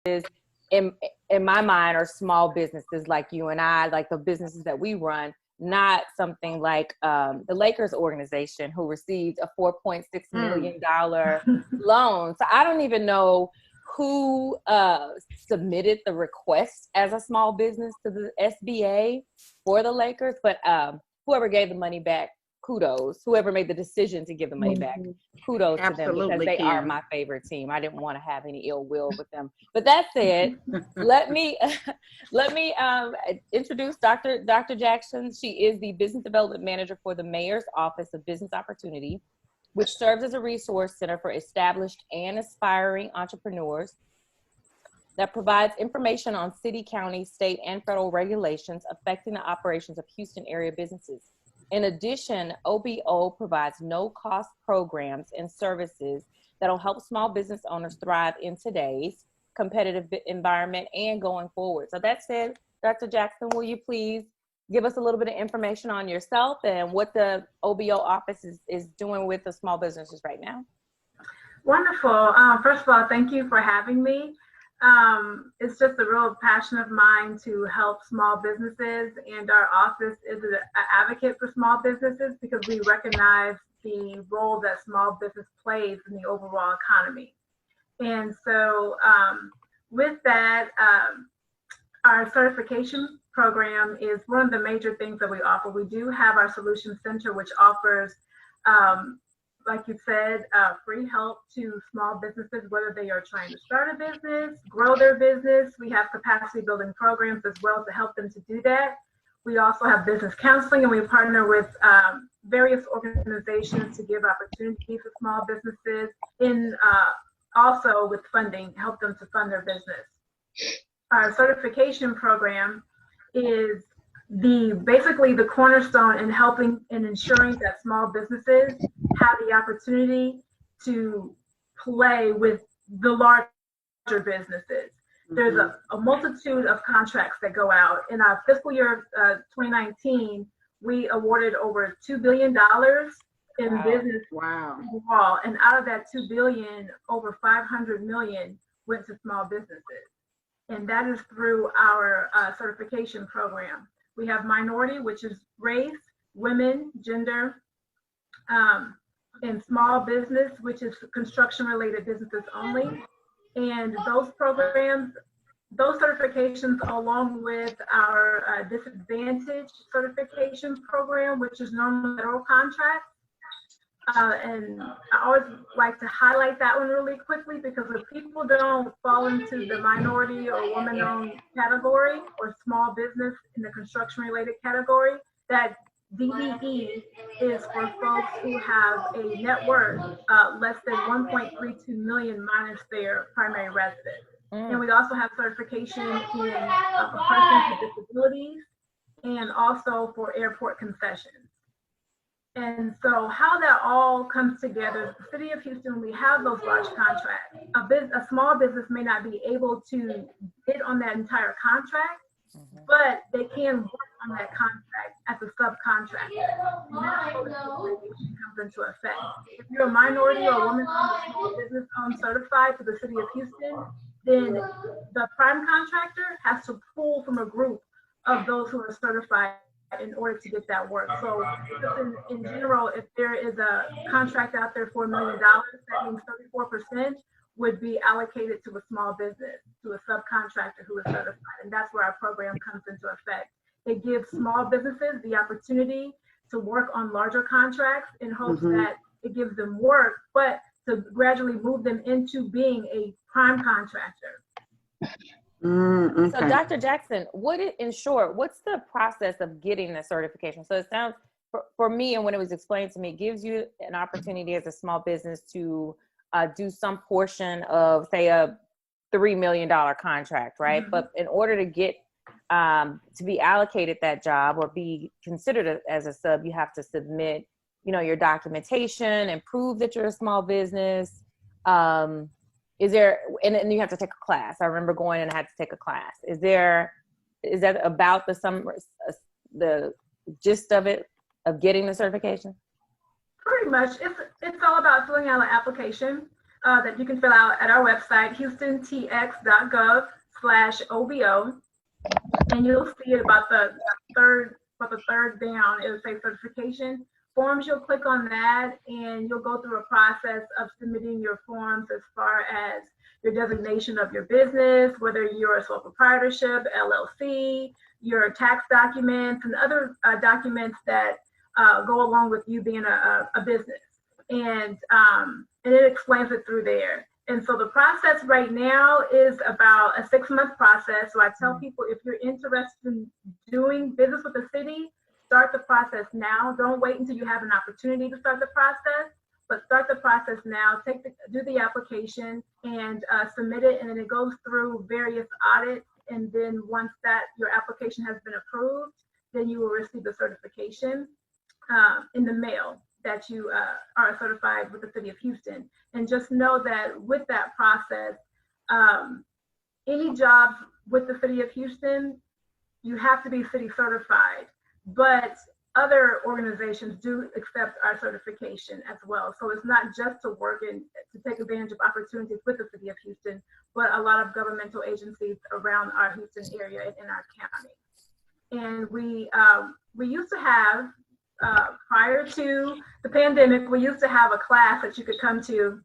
in my mind are small businesses like you and I, like the businesses that we run, not something like the Lakers organization who received a $4.6 million loan. So I don't even know who submitted the request as a small business to the SBA for the Lakers, but whoever gave the money back, kudos. Whoever made the decision to give the money back, kudos to them, because they are my favorite team. I didn't want to have any ill will with them. But that said, let me introduce Dr. Jackson. She is the Business Development Manager for the Mayor's Office of Business Opportunity, which serves as a resource center for established and aspiring entrepreneurs that provides information on city, county, state, and federal regulations affecting the operations of Houston area businesses. In addition, OBO provides no-cost programs and services that will help small business owners thrive in today's competitive environment and going forward. So that said, Dr. Jackson, will you please give us a little bit of information on yourself and what the OBO office is doing with the small businesses right now? Wonderful. First of all, thank you for having me. It's just a real passion of mine to help small businesses, and our office is an advocate for small businesses because we recognize the role that small business plays in the overall economy. And so with that, our certification program is one of the major things that we offer. We do have our Solution Center, which offers like you said, free help to small businesses, whether they are trying to start a business, grow their business. We have capacity building programs as well to help them to do that. We also have business counseling, and we partner with various organizations to give opportunities for small businesses, and also with funding, help them to fund their business. Our certification program is basically the cornerstone in helping and ensuring that small businesses have the opportunity to play with the larger businesses. There's a multitude of contracts that go out. In our fiscal year 2019, we awarded over $2 billion in business overall. And out of that $2 billion, over $500 million went to small businesses. And that is through our certification program. We have minority, which is race, women, gender, and small business, which is construction-related businesses only. And those programs, those certifications, along with our disadvantage certification program, which is normally federal contracts. And I always like to highlight that one really quickly, because if people don't fall into the minority or woman-owned category or small business in the construction-related category, that DBE is for folks who have a net worth less than 1.32 million minus their primary residence. And we also have certification in for persons with disabilities and also for airport concessions. And so how that all comes together, the city of Houston, we have those large contracts. A small business may not be able to bid on that entire contract, but they can work on that contract as a subcontractor. And that's how the certification comes into effect. If you're a minority or a woman-owned small business owned certified to the city of Houston, then the prime contractor has to pull from a group of those who are certified in order to get that work. So in general, if there is a contract out there for $1 million, that means 34% would be allocated to a small business, to a subcontractor who is certified. And that's where our program comes into effect. It gives small businesses the opportunity to work on larger contracts in hopes that it gives them work, but to gradually move them into being a prime contractor. So Dr. Jackson, in short, what's the process of getting the certification? So it sounds, for me, and when it was explained to me, it gives you an opportunity as a small business to do some portion of, say, a $3 million contract, right? But in order to get to be allocated that job or be considered as a sub, you have to submit, your documentation and prove that you're a small business. Is there, and you have to take a class. I remember going and I had to take a class. Is that about the gist of it, of getting the certification? Pretty much. It's all about filling out an application. that you can fill out at our website, houstontx.gov/OBO. And you'll see it about the third down. It'll say certification forms. You'll click on that and you'll go through a process of submitting your forms as far as your designation of your business, whether you're a sole proprietorship, LLC, your tax documents, and other documents that go along with you being a business. And it explains it through there. And so the process right now is about a 6-month process. So I tell people, if you're interested in doing business with the city, start the process now. Don't wait until you have an opportunity to start the process, but start the process now. Do the application and submit it, and then it goes through various audits. And then once that your application has been approved, then you will receive the certification in the mail that you are certified with the City of Houston. And just know that with that process, any jobs with the City of Houston, you have to be city certified, but other organizations do accept our certification as well. So it's not just to work and to take advantage of opportunities with the City of Houston, but a lot of governmental agencies around our Houston area and in our county. And we used to have, prior to the pandemic, we used to have a class that you could come to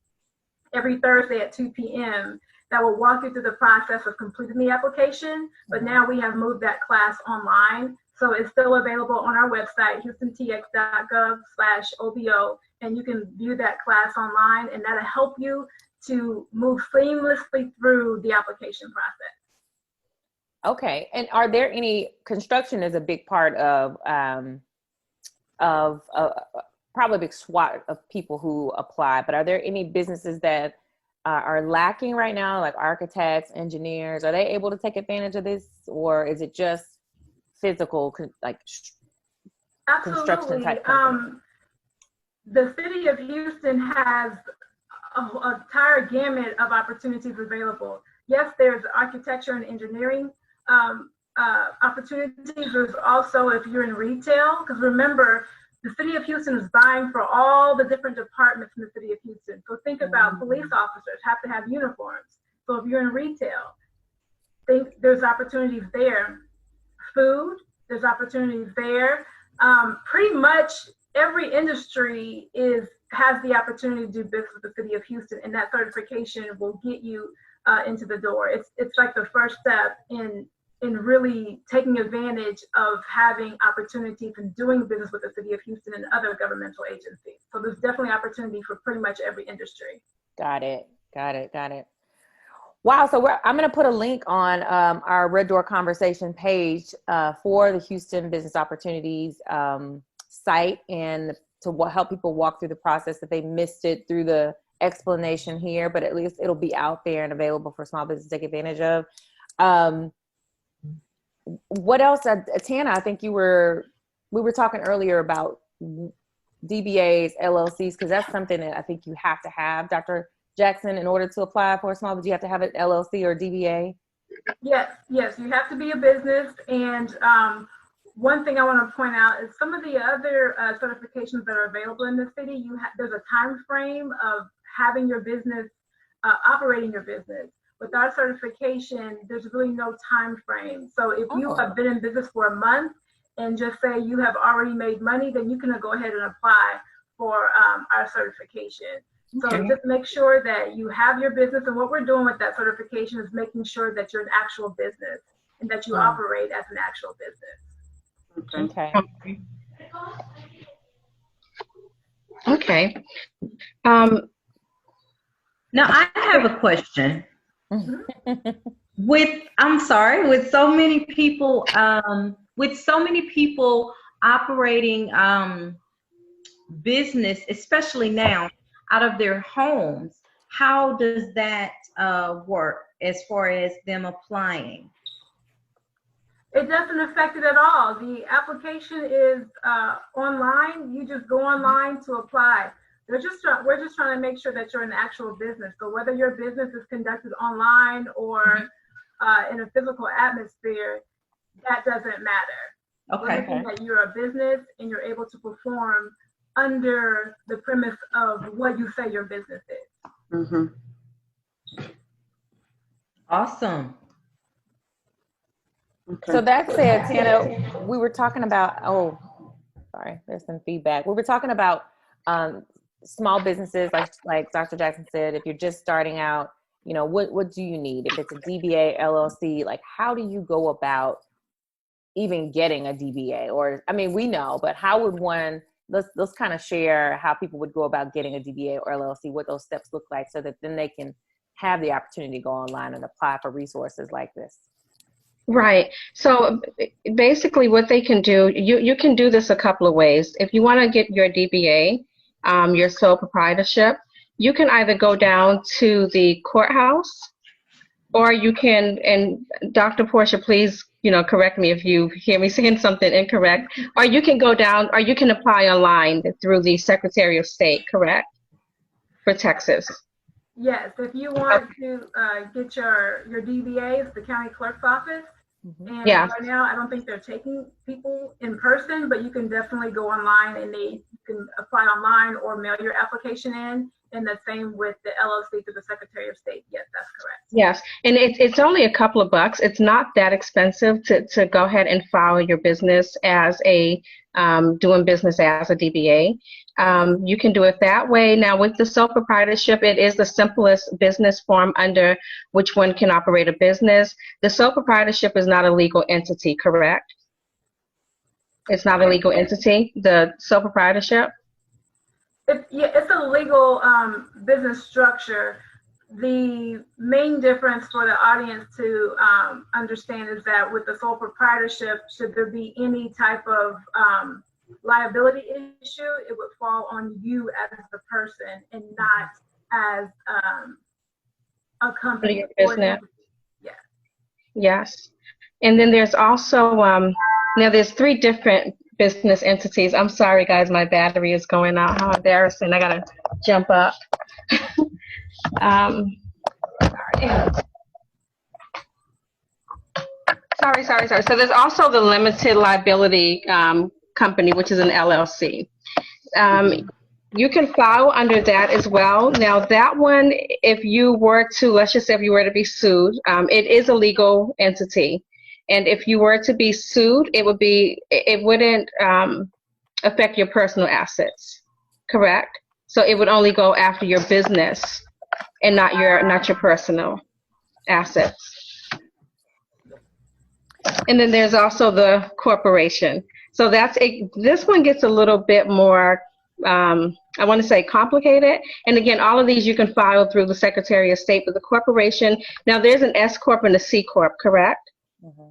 every Thursday at 2 p.m. that will walk you through the process of completing the application. But now we have moved that class online. So it's still available on our website, houstontx.gov/OBO, and you can view that class online, and that'll help you to move seamlessly through the application process. Okay. And are there any, construction is a big part of probably a big swath of people who apply, but are there any businesses that are lacking right now, like architects, engineers? Are they able to take advantage of this, or is it just physical, like construction type company? The City of Houston has a entire gamut of opportunities available. Yes, there's architecture and engineering opportunities. There's also, if you're in retail, because remember, the City of Houston is buying for all the different departments in the City of Houston. So think about police officers have to have uniforms. So if you're in retail, there's opportunities there. Food, there's opportunities there. Pretty much every industry has the opportunity to do business with the City of Houston, and that certification will get you into the door. It's like the first step in really taking advantage of having opportunities and doing business with the City of Houston and other governmental agencies. So there's definitely opportunity for pretty much every industry. Got it. Wow. So I'm going to put a link on our Red Door Conversation page for the Houston Business Opportunities site, and to help people walk through the process if they missed it through the explanation here, but at least it'll be out there and available for small business to take advantage of. What else? Tana, I think we were talking earlier about DBAs, LLCs, because that's something that I think you have to have, Dr. Jackson, in order to apply for a small business. You have to have an LLC or DBA? Yes, you have to be a business. And one thing I want to point out is some of the other certifications that are available in the city, there's a time frame of having your business, operating your business. With our certification, there's really no time frame. So if you have been in business for a month and just say you have already made money, then you can go ahead and apply for our certification. So just make sure that you have your business, and what we're doing with that certification is making sure that you're an actual business and that you operate as an actual business. Okay. Now I have a question. With so many people operating business, especially now out of their homes, how does that work as far as them applying? It doesn't affect it at all. The application is online. You just go online to apply. We're just trying to make sure that you're an actual business. So whether your business is conducted online or in a physical atmosphere, that doesn't matter. Okay. We're looking that you're a business and you're able to perform under the premise of what you say your business is. Mm-hmm. Awesome. Okay. So that said, Tana, we were talking about, oh, sorry, there's some feedback. We were talking about small businesses, like Dr. Jackson said, if you're just starting out, you know, what do you need? If it's a DBA, LLC, like how do you go about even getting a DBA? Or, I mean, we know, but how would one, let's kind of share how people would go about getting a DBA or LLC, what those steps look like, so that then they can have the opportunity to go online and apply for resources like this. Right. So basically what they can do, you can do this a couple of ways. If you want to get your DBA, your sole proprietorship, you can either go down to the courthouse, or you can, and Dr. Porscha, please, correct me if you hear me saying something incorrect, or you can go down, or you can apply online through the Secretary of State, correct? For Texas. Yes, if you want to get your DBA, it's the county clerk's office. And Yeah. right now, I don't think they're taking people in person, but you can definitely go online and you can apply online or mail your application in. And the same with the LLC to the Secretary of State. Yes, that's correct. Yes, and it's only a couple of bucks. It's not that expensive to go ahead and file your business as doing business as a DBA. You can do it that way. Now, with the sole proprietorship, it is the simplest business form under which one can operate a business. The sole proprietorship is not a legal entity, correct? It's not a legal entity, the sole proprietorship? It's a legal business structure. The main difference for the audience to understand is that with the sole proprietorship, should there be any type of liability issue, it would fall on you as the person and not as a company. Your business. Yeah. Yes. And then there's also, now there's 3 different business entities. I'm sorry, guys, my battery is going out. How embarrassing. I got to jump up. Sorry. So there's also the limited liability company, which is an LLC. You can file under that as well. Now that one, if you were to, let's just say if you were to be sued, it is a legal entity. And if you were to be sued, it wouldn't affect your personal assets, correct? So it would only go after your business and not your personal assets. And then there's also the corporation. So this one gets a little bit more, I want to say complicated. And again, all of these you can file through the Secretary of State, but the corporation, now there's an S Corp and a C Corp, correct? Mm-hmm.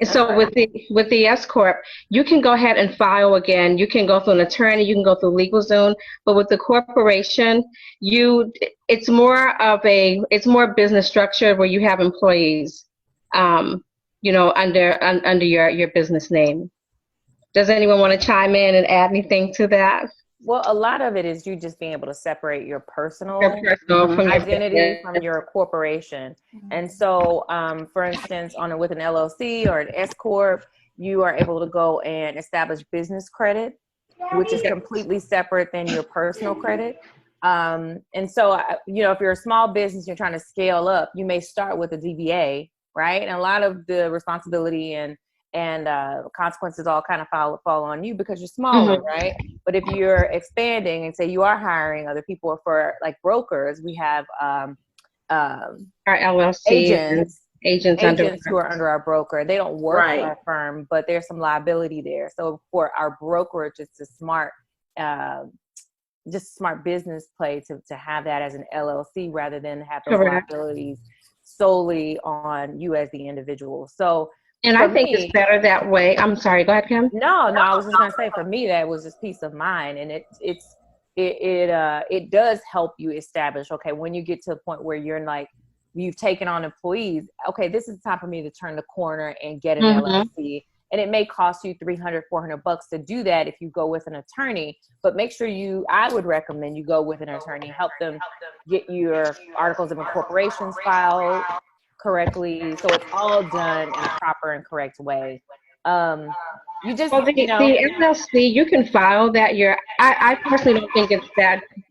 And so with the S Corp, you can go ahead and file again. You can go through an attorney, you can go through LegalZoom, but with the corporation, it's more business structure where you have employees, under your business name. Does anyone want to chime in and add anything to that? Well, a lot of it is you just being able to separate your personal from identity from your corporation. And so, for instance, with an LLC or an S Corp, you are able to go and establish business credit, which is completely separate than your personal credit. And so, if you're a small business, you're trying to scale up, you may start with a DBA, right? And a lot of the responsibility and consequences all kind of fall on you because you're smaller, right? But if you're expanding and say you are hiring other people for like brokers, we have our LLC agents who are under our broker. They don't work for our firm, but there's some liability there. So for our brokerage, it's a smart business play to have that as an LLC rather than have those liabilities solely on you as the individual. So. And I think it's better that way. I'm sorry, go ahead, Kim. No, I was just gonna say for me that was just peace of mind, and it does help you establish, okay, when you get to a point where you're like, you've taken on employees, okay, this is the time for me to turn the corner and get an LLC. And it may cost you $300, $400 to do that if you go with an attorney, but make sure I would recommend you go with an attorney, help them get your articles of incorporation filed correctly, so it's all done in a proper and correct way. You just, Well, the LLC, you can file that. I personally don't think it's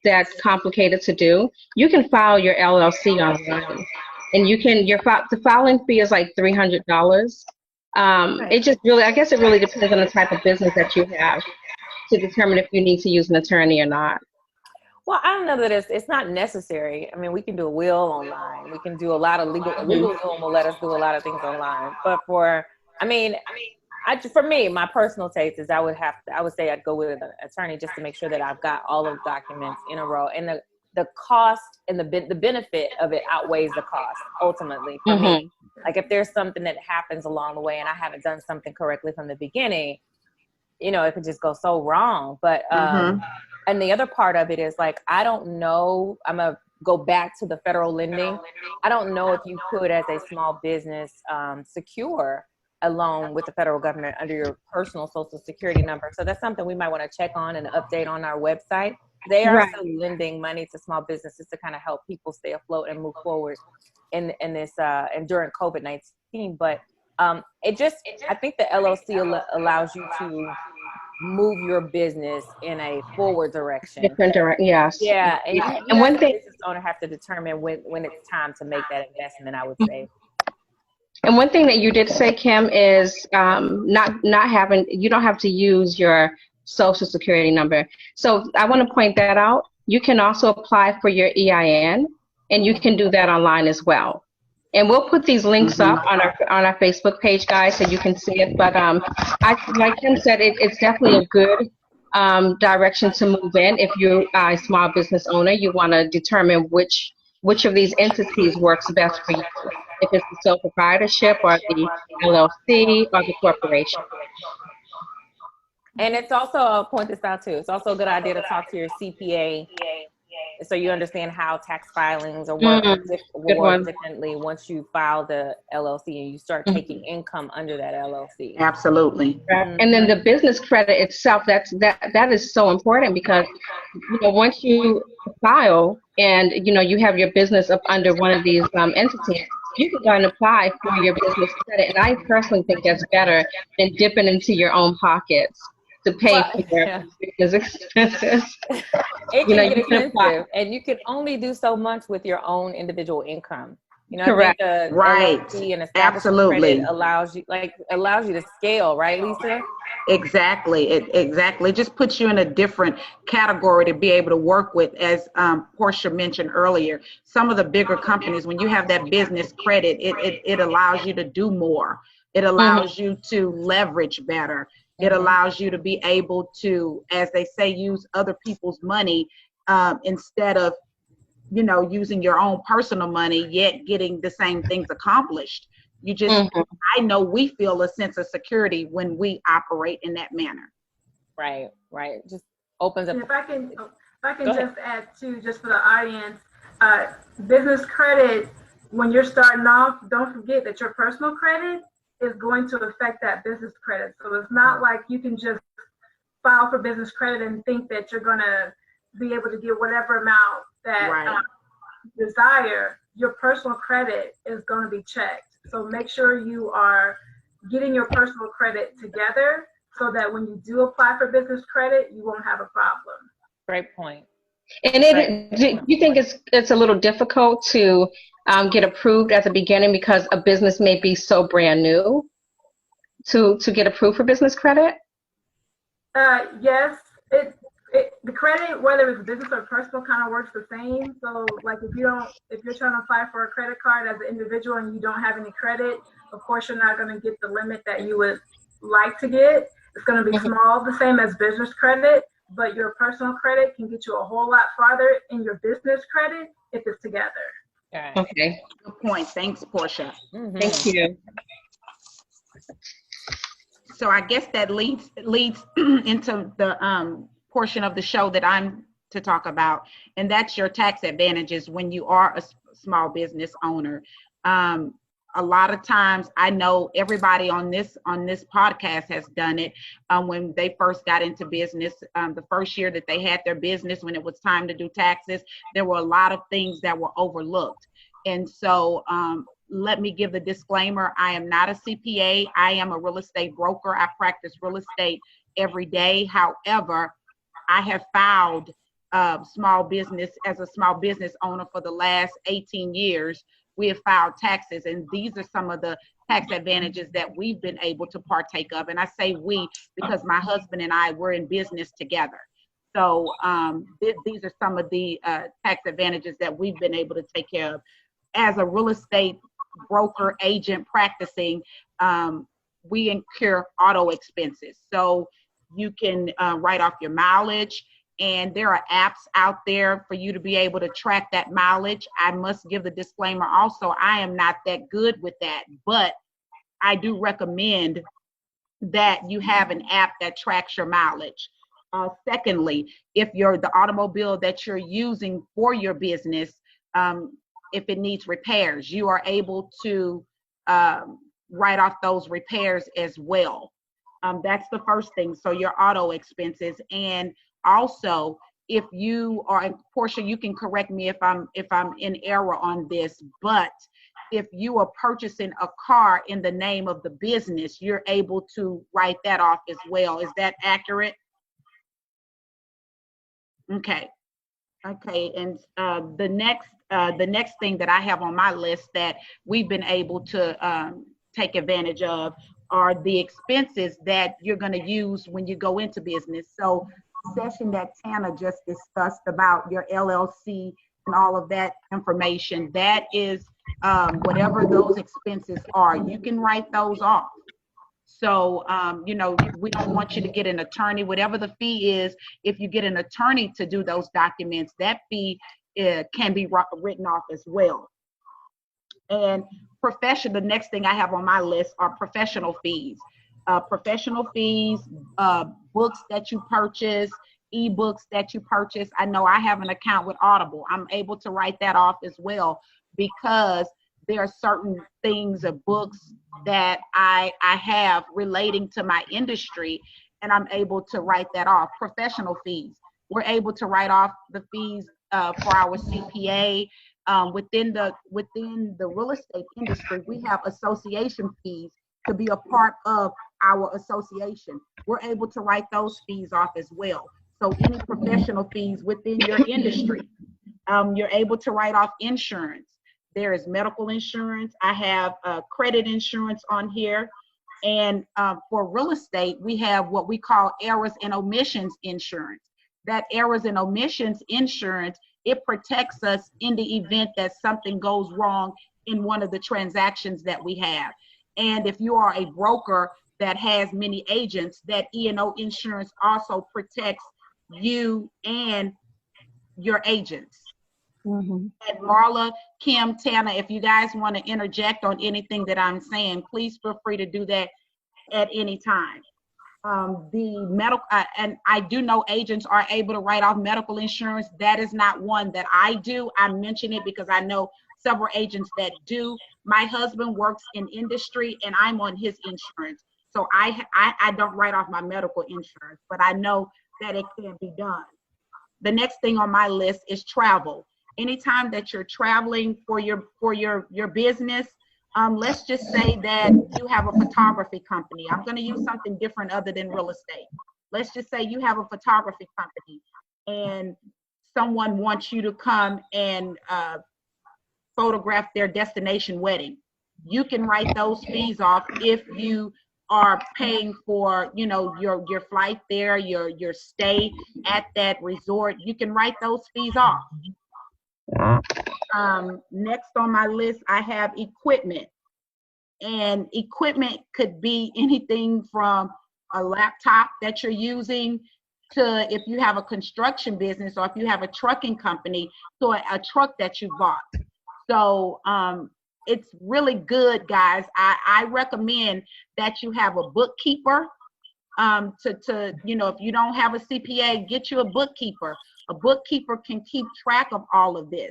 that complicated to do. You can file your LLC online, and the filing fee is like $300. It just really, I guess it really depends on the type of business that you have to determine if you need to use an attorney or not. Well, I don't know that it's not necessary. I mean, we can do a will online. We can do a lot of legal Zoom will let us do a lot of things online. But for me, my personal taste is I would say I'd go with an attorney just to make sure that I've got all of the documents in a row, and the cost and the benefit of it outweighs the cost ultimately for me. Like if there's something that happens along the way and I haven't done something correctly from the beginning, it could just go so wrong. But and the other part of it is like, I don't know, I'm gonna go back to the federal lending. I don't know if you could, as a small business, secure a loan with the federal government under your personal social security number. So that's something we might want to check on and update on our website. They are still lending money to small businesses to kind of help people stay afloat and move forward in this and during COVID-19. But I think the LLC allows you to move your business in a forward direction. Different direction, yes. Yeah, and and one thing, business owner have to determine when it's time to make that investment, I would say. And one thing that you did say, Kim, is you don't have to use your social security number. So I want to point that out. You can also apply for your EIN, and you can do that online as well. And we'll put these links up on our Facebook page, guys, so you can see it. But like Kim said, it's definitely a good direction to move in. If you're a small business owner, you want to determine which of these entities works best for you. If it's the sole proprietorship or the LLC or the corporation. And it's also, I'll point this out too, it's also a good idea to talk to your CPA so you understand how tax filings will work differently once you file the LLC and you start taking income under that LLC. Absolutely. And then the business credit itself, that is so important because once you file and you have your business up under one of these entities, you can go and apply for your business credit. And I personally think that's better than dipping into your own pockets to pay for your business expenses. It can get expensive, and you can only do so much with your own individual income. Correct. I think the LLC and establishment credit allows you to scale, right, Lisa? Exactly. It just puts you in a different category to be able to work with. As Porscha mentioned earlier, some of the bigger companies, when you have that business credit, it allows you to do more. It allows you to leverage better. It allows you to be able to, as they say, use other people's money instead of using your own personal money, yet getting the same things accomplished. You just, I know we feel a sense of security when we operate in that manner. Right. Just opens up. If I can just add too, just for the audience, business credit, when you're starting off, don't forget that your personal credit is going to affect that business credit. So it's not like you can just file for business credit and think that you're going to be able to get whatever amount that you desire. Your personal credit is going to be checked. So make sure you are getting your personal credit together so that when you do apply for business credit, you won't have a problem. Great point. And do you think it's a little difficult to get approved at the beginning because a business may be so brand new to get approved for business credit? Yes, the credit, whether it's business or personal, kind of works the same. So like if you're trying to apply for a credit card as an individual and you don't have any credit, of course you're not going to get the limit that you would like to get. It's going to be small, the same as business credit, but your personal credit can get you a whole lot farther in your business credit if it's together. Okay. Good point. Thanks, Porscha. Thank you. So I guess that leads into the portion of the show that I'm to talk about, and that's your tax advantages when you are a small business owner. A lot of times, I know everybody on this podcast has done it. When they first got into business, the first year that they had their business, when it was time to do taxes, there were a lot of things that were overlooked. And so let me give the disclaimer. I am not a CPA. I am a real estate broker. I practice real estate every day. However, I have filed small business as a small business owner for the last 18 years. We have filed taxes, and these are some of the tax advantages that we've been able to partake of. And I say we because my husband and I were in business together. So these are some of the tax advantages that we've been able to take care of. As a real estate broker agent practicing, we incur auto expenses. So you can write off your mileage, and there are apps out there for you to be able to track that mileage. I must give the disclaimer also, I am not that good with that, but I do recommend that you have an app that tracks your mileage. Secondly, if the automobile that you're using for your business, if it needs repairs, you are able to write off those repairs as well. That's the first thing. So your auto expenses. And also, if you are, and Porscha, you can correct me if I'm in error on this, but if you are purchasing a car in the name of the business, you're able to write that off as well. Is that accurate? Okay. And the next thing that I have on my list that we've been able to take advantage of are the expenses that you're going to use when you go into business. So the session that Tana just discussed about your LLC and all of that information, that is whatever those expenses are, you can write those off. So, we don't want you to get an attorney, whatever the fee is. If you get an attorney to do those documents, that fee can be written off as well. And the next thing I have on my list are professional fees. Professional fees, books that you purchase, ebooks that you purchase. I know I have an account with Audible. I'm able to write that off as well because there are certain things of books that I have relating to my industry, and I'm able to write that off. Professional fees. We're able to write off the fees for our CPA. Within the real estate industry, we have association fees to be a part of our association. We're able to write those fees off as well. So any professional fees within your industry, you're able to write off insurance. There is medical insurance. I have credit insurance on here. And for real estate, we have what we call errors and omissions insurance. That errors and omissions insurance, it protects us in the event that something goes wrong in one of the transactions that we have. And if you are a broker that has many agents, that E&O insurance also protects you and your agents. Mm-hmm. And Marla, Kim, Tana, if you guys want to interject on anything that I'm saying, please feel free to do that at any time. The medical, and I do know agents are able to write off medical insurance. That is not one that I do. I mention it because I know several agents that do. My husband works in industry and I'm on his insurance. So I don't write off my medical insurance, but I know that it can be done. The next thing on my list is travel. Anytime that you're traveling for your business, let's just say that you have a photography company. I'm going to use something different other than real estate. Let's just say you have a photography company and someone wants you to come and photograph their destination wedding. You can write those fees off if you are paying for, your flight there, your stay at that resort. You can write those fees off. Next on my list, I have equipment. And equipment could be anything from a laptop that you're using to, if you have a construction business or if you have a trucking company, to a truck that you bought. So it's really good, guys. I recommend that you have a bookkeeper. If you don't have a CPA, get you a bookkeeper. A bookkeeper can keep track of all of this.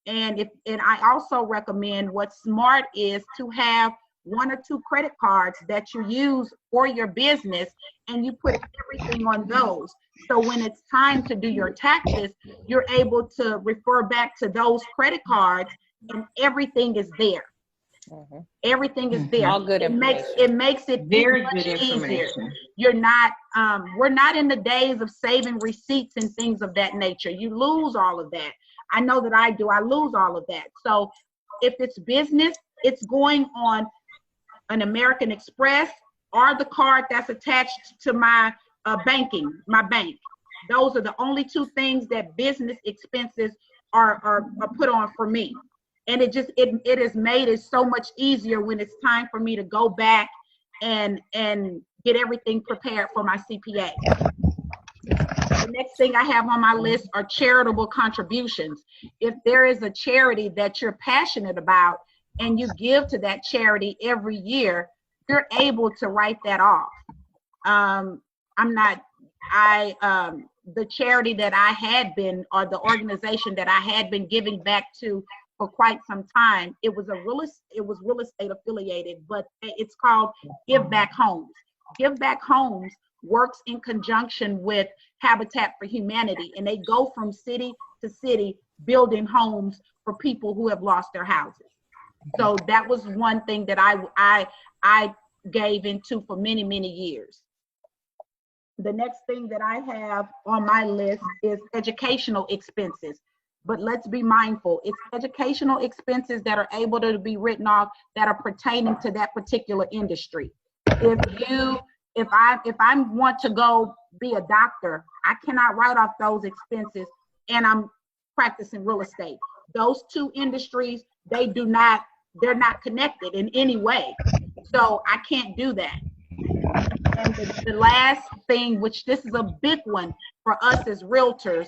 And I also recommend, what's smart is to have 1 or 2 credit cards that you use for your business, and you put everything on those. So when it's time to do your taxes, you're able to refer back to those credit cards and everything is there. Everything is there. All good information. It makes it Very much good easier. information. You're not, we're not in the days of saving receipts and things of that nature. You lose all of that. I know that I do. I lose all of that. So if it's business, it's going on an American Express or the card that's attached to my banking, my bank. Those are the only two things that business expenses are put on for me. And it has made it so much easier when it's time for me to go back and get everything prepared for my CPA. The next thing I have on my list are charitable contributions. If there is a charity that you're passionate about and you give to that charity every year, you're able to write that off. The charity that I had been, or the organization that I had been giving back to for quite some time, it was real estate affiliated, but it's called Give Back Homes. Give Back Homes works in conjunction with Habitat for Humanity, and they go from city to city building homes for people who have lost their houses. So that was one thing that I gave into for many, many years. The next thing that I have on my list is educational expenses. But let's be mindful, it's educational expenses that are able to be written off that are pertaining to that particular industry. If I want to go be a doctor, I cannot write off those expenses and I'm practicing real estate. Those two industries, they're not connected in any way. So I can't do that. And the last thing, which this is a big one for us as realtors,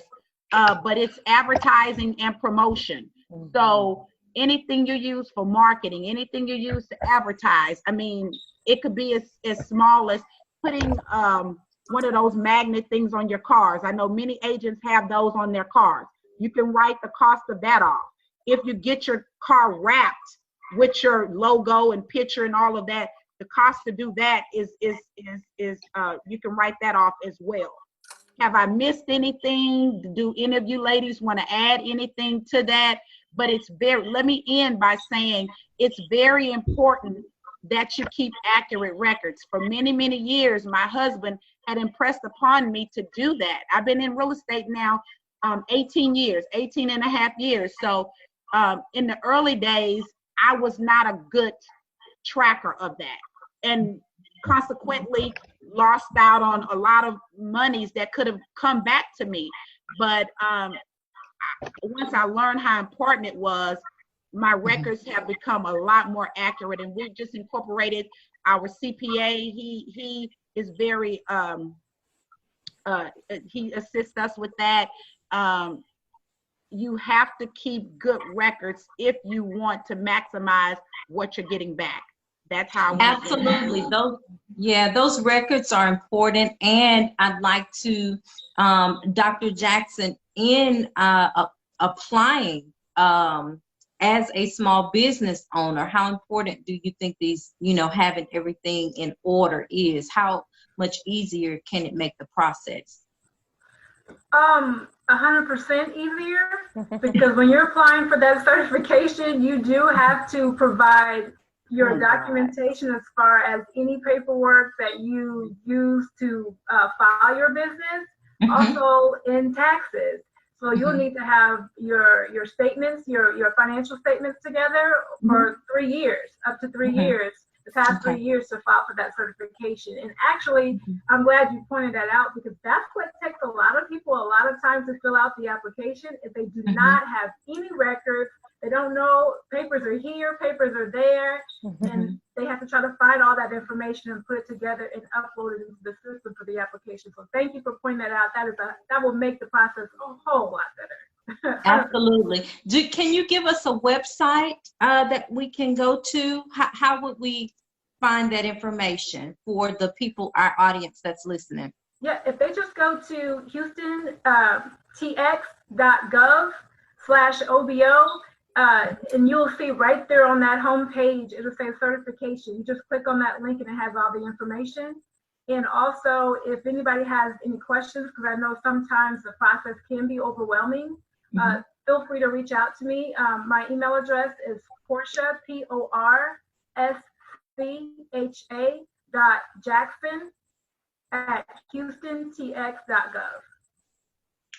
but it's advertising and promotion. So anything you use for marketing, anything you use to advertise, I mean, it could be as small as putting one of those magnet things on your cars. I know many agents have those on their cars. You can write the cost of that off. If you get your car wrapped with your logo and picture and all of that, the cost to do that is you can write that off as well. Have I missed anything? Do any of you ladies want to add anything to that? But let me end by saying it's very important that you keep accurate records. For many, many years, my husband had impressed upon me to do that. I've been in real estate now 18 and a half years. So in the early days, I was not a good tracker of that, and consequently lost out on a lot of monies that could have come back to me. But once I learned how important it was, my records have become a lot more accurate, and we've just incorporated our CPA. He is very he assists us with that. You have to keep good records if you want to maximize what you're getting back. That's how. Absolutely. Those records are important. And I'd like to, Dr. Jackson, in applying as a small business owner, how important do you think these, having everything in order is? How much easier can it make the process? 100% easier, because when you're applying for that certification, you do have to provide your documentation as far as any paperwork that you use to file your business, also in taxes. So you'll need to have your statements, your financial statements together for 3 years, up to 3 years, the past 3 years to file for that certification. And actually, I'm glad you pointed that out, because that's what takes a lot of people a lot of times to fill out the application. If they do not have any records, they don't know, papers are here, papers are there, and they have to try to find all that information and put it together and upload it into the system for the application. So thank you for pointing that out. That will make the process a whole lot better. Absolutely. Can you give us a website that we can go to? How would we find that information for the people, our audience that's listening? Yeah, if they just go to HoustonTX.gov/OBO, and you'll see right there on that home page, it'll say certification. You just click on that link and it has all the information. And also, if anybody has any questions, because I know sometimes the process can be overwhelming, feel free to reach out to me. My email address is Porscha, Porcha.Jackson @HoustonTX.gov.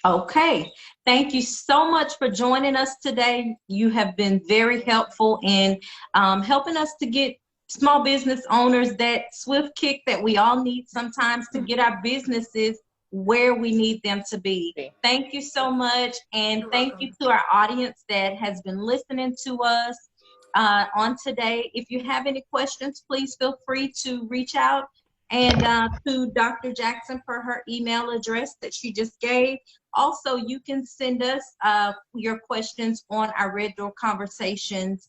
Okay. Thank you so much for joining us today. You have been very helpful in helping us to get small business owners that swift kick that we all need sometimes to get our businesses where we need them to be. Thank you so much. And thank you to our audience that has been listening to us on today. If you have any questions, please feel free to reach out and to Dr. Jackson for her email address that she just gave. Also, you can send us your questions on our Red Door Conversations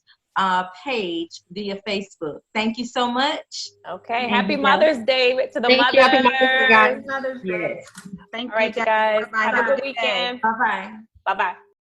page via Facebook. Thank you so much. Okay. Happy Mother's Day to the Thank you. Happy mothers. Mother's Day, guys. Mother's Day. Thank All right, you guys. Bye-bye. Have a Have good good day. weekend. Bye-bye. Bye-bye.